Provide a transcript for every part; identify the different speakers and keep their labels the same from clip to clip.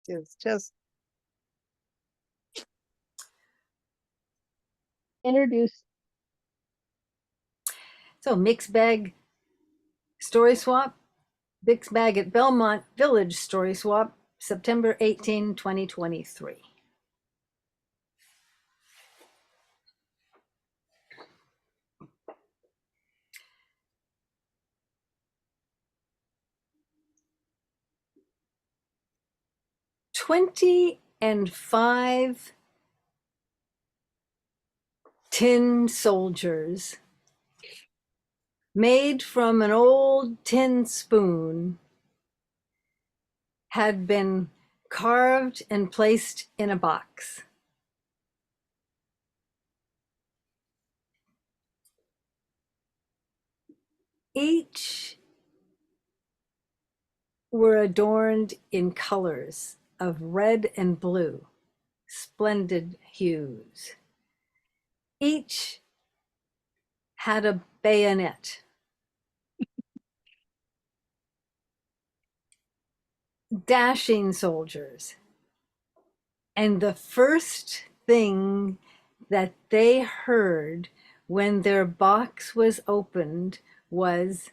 Speaker 1: is just introduce.
Speaker 2: So mixed bag story swap, mixed bag at Belmont Village story swap, September 18, 2023. $25 tin soldiers made from an old tin spoon had been carved and placed in a box. Each were adorned in colors of red and blue, splendid hues. Each had a bayonet. Dashing soldiers. And the first thing that they heard when their box was opened was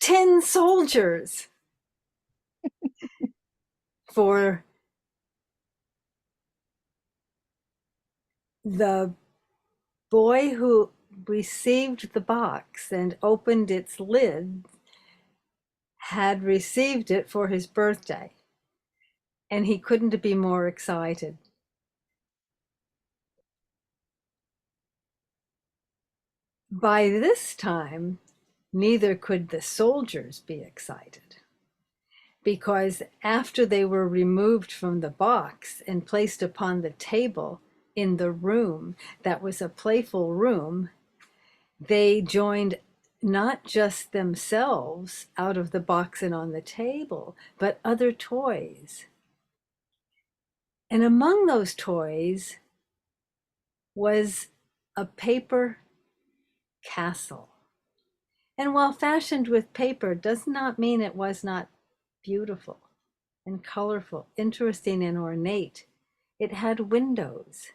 Speaker 2: tin soldiers. For the boy who received the box and opened its lid had received it for his birthday, and he couldn't be more excited. By this time, neither could the soldiers be excited, because after they were removed from the box and placed upon the table in the room that was a playful room, they joined not just themselves out of the box and on the table, but other toys. And among those toys was a paper castle. And while fashioned with paper does not mean it was not beautiful and colorful, interesting and ornate. It had windows.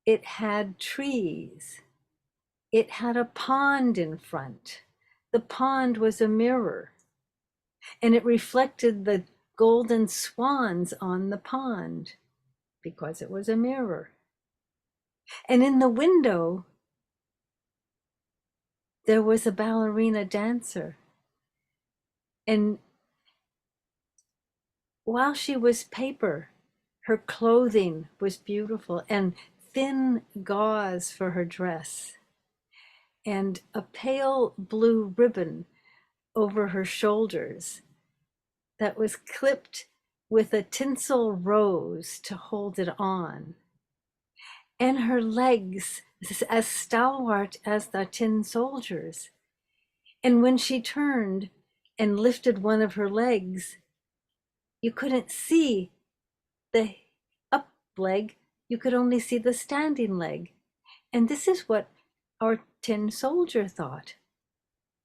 Speaker 2: It had trees. It had a pond in front. The pond was a mirror, and it reflected the golden swans on the pond because it was a mirror. And in the window, there was a ballerina dancer. And while she was paper, her clothing was beautiful, and thin gauze for her dress, and a pale blue ribbon over her shoulders that was clipped with a tinsel rose to hold it on, and her legs as stalwart as the tin soldiers. And when she turned and lifted one of her legs, you couldn't see the up leg, you could only see the standing leg. And this is what our tin soldier thought,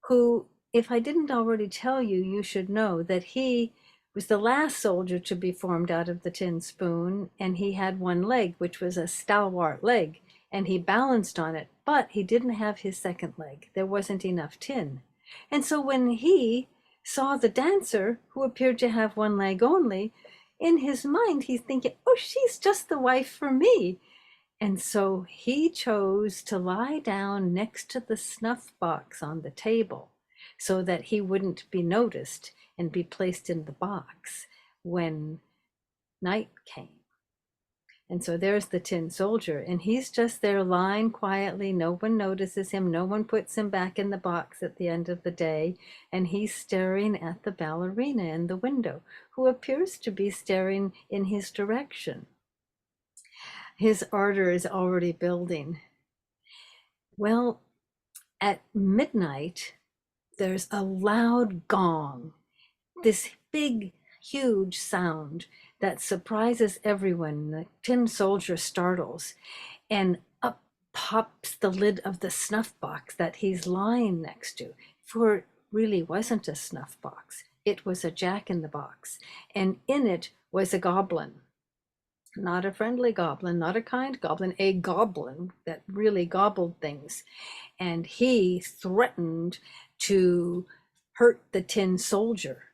Speaker 2: who, if I didn't already tell you, you should know that he was the last soldier to be formed out of the tin spoon, and he had one leg, which was a stalwart leg, and he balanced on it, but he didn't have his second leg. There wasn't enough tin. And so when he saw the dancer, who appeared to have one leg only, in his mind, he's thinking, oh, she's just the wife for me. And so he chose to lie down next to the snuff box on the table so that he wouldn't be noticed and be placed in the box when night came. And so there's the tin soldier, and he's just there lying quietly. No one notices him. No one puts him back in the box at the end of the day. And he's staring at the ballerina in the window, who appears to be staring in his direction. His ardor is already building. Well, at midnight, there's a loud gong, this big, huge sound that surprises everyone. The tin soldier startles, and up pops the lid of the snuff box that he's lying next to, for it really wasn't a snuff box. it was a jack-in-the-box, and in it was a goblin. Not a friendly goblin, not a kind goblin, a goblin that really gobbled things. And he threatened to hurt the tin soldier.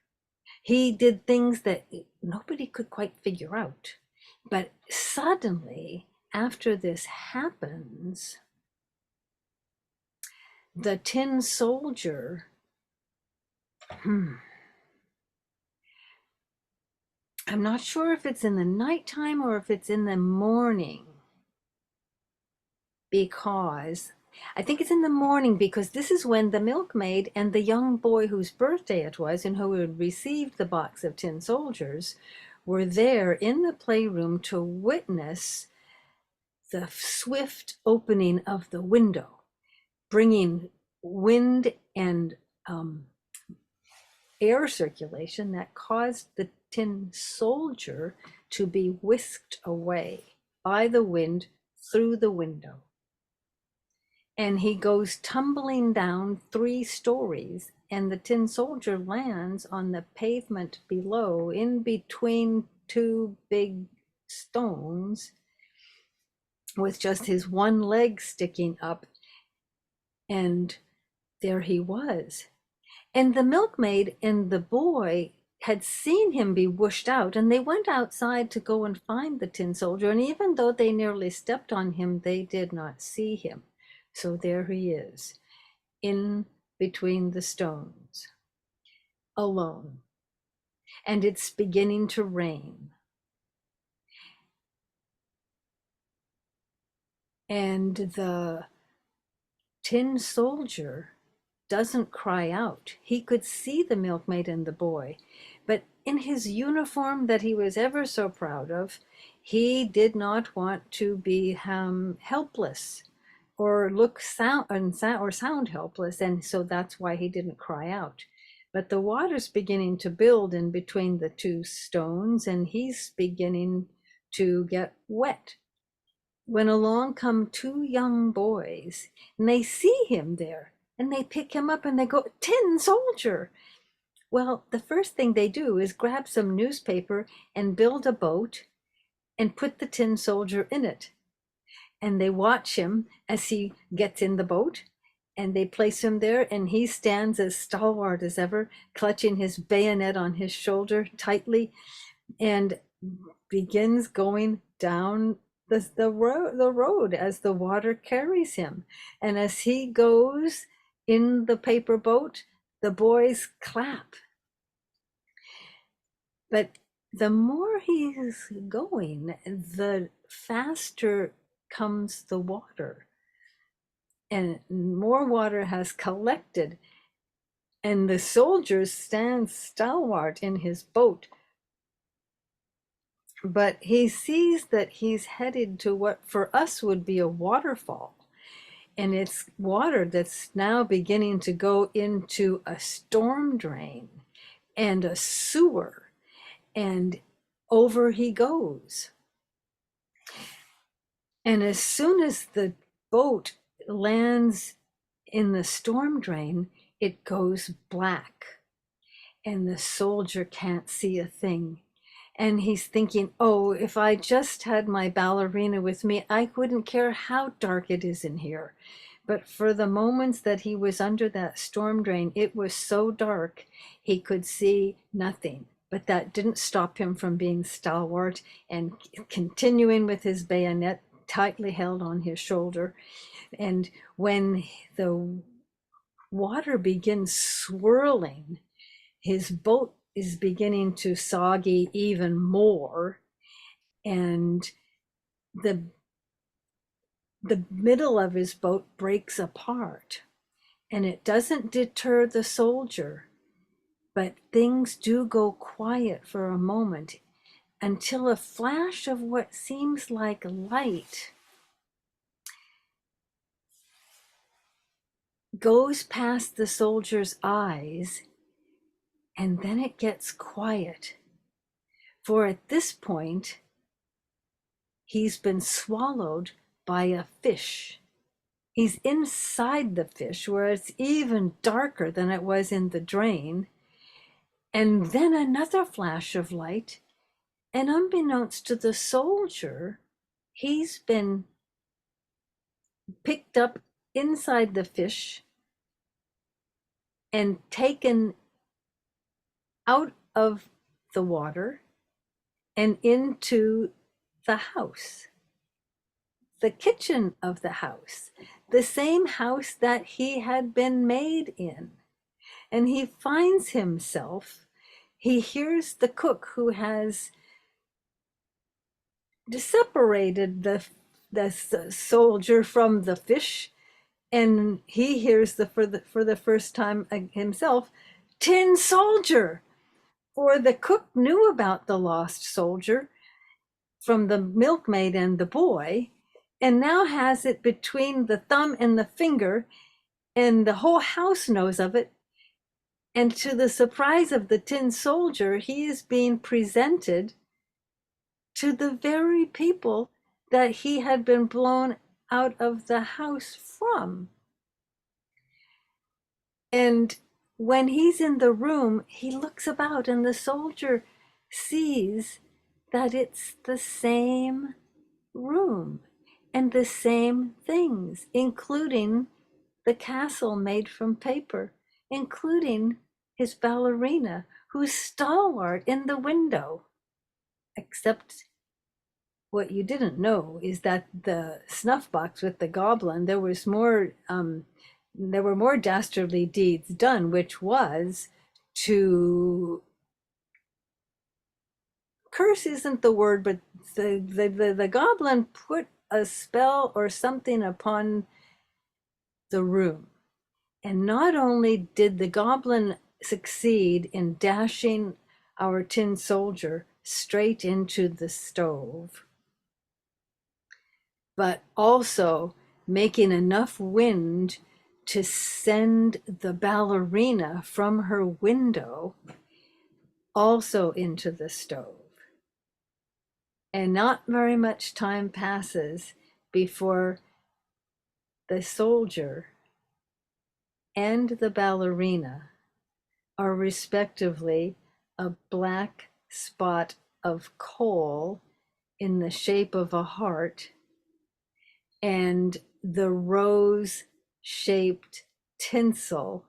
Speaker 2: He did things that nobody could quite figure out. But suddenly, after this happens, the tin soldier, I'm not sure if it's in the nighttime or if it's in the morning, because I think it's in the morning, because this is when the milkmaid and the young boy whose birthday it was and who had received the box of tin soldiers were there in the playroom to witness the swift opening of the window, bringing wind and air circulation that caused the tin soldier to be whisked away by the wind through the window. And he goes tumbling down 3 stories, and the tin soldier lands on the pavement below, in between 2 big stones, with just his one leg sticking up. And there he was. And the milkmaid and the boy had seen him be whooshed out, and they went outside to go and find the tin soldier. And even though they nearly stepped on him, they did not see him. So there he is, in between the stones, alone. And it's beginning to rain. And the tin soldier doesn't cry out. He could see the milkmaid and the boy, but in his uniform that he was ever so proud of, he did not want to be helpless or look sound helpless, and so that's why he didn't cry out. But the water's beginning to build in between the 2 stones, and he's beginning to get wet, when along come 2 young boys, and they see him there, and they pick him up and they go, "Tin soldier!" Well, the first thing they do is grab some newspaper and build a boat and put the tin soldier in it. And they watch him as he gets in the boat, and they place him there, and he stands as stalwart as ever, clutching his bayonet on his shoulder tightly, and begins going down the road as the water carries him. And as he goes in the paper boat, the boys clap. But the more he's going, the faster comes the water, and more water has collected, and the soldier stands stalwart in his boat. But he sees that he's headed to what for us would be a waterfall. And it's water that's now beginning to go into a storm drain and a sewer. And over he goes. And as soon as the boat lands in the storm drain, it goes black. And the soldier can't see a thing. And he's thinking, oh, if I just had my ballerina with me, I wouldn't care how dark it is in here. But for the moments that he was under that storm drain, it was so dark, he could see nothing. But that didn't stop him from being stalwart and continuing with his bayonet tightly held on his shoulder. And when the water begins swirling, his boat is beginning to soggy even more, and the middle of his boat breaks apart. And it doesn't deter the soldier, but things do go quiet for a moment, until a flash of what seems like light goes past the soldier's eyes, and then it gets quiet. For at this point, he's been swallowed by a fish. He's inside the fish, where it's even darker than it was in the drain. And then another flash of light, and unbeknownst to the soldier, he's been picked up inside the fish and taken out of the water and into the house, the kitchen of the house, the same house that he had been made in. And he finds himself, he hears the cook who has separated the soldier from the fish, and he hears for the first time himself, tin soldier. For the cook knew about the lost soldier from the milkmaid and the boy, and now has it between the thumb and the finger, and the whole house knows of it. And to the surprise of the tin soldier, he is being presented to the very people that he had been blown out of the house from. And when he's in the room, he looks about, and the soldier sees that it's the same room and the same things, including the castle made from paper, including his ballerina, who's stalwart in the window. Except what you didn't know is that the snuff box with the goblin, there were more dastardly deeds done, which was to curse isn't the word, but the goblin put a spell or something upon the room. And not only did the goblin succeed in dashing our tin soldier straight into the stove, but also making enough wind to send the ballerina from her window also into the stove. And not very much time passes before the soldier and the ballerina are respectively a black spot of coal in the shape of a heart and the rose shaped tinsel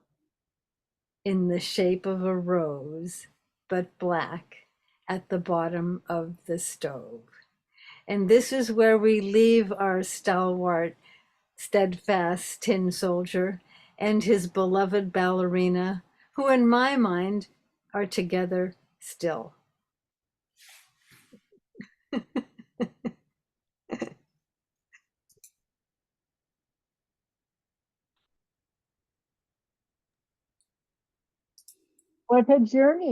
Speaker 2: in the shape of a rose, but black, at the bottom of the stove. And this is where we leave our stalwart, steadfast tin soldier and his beloved ballerina, who in my mind are together still. What a journey.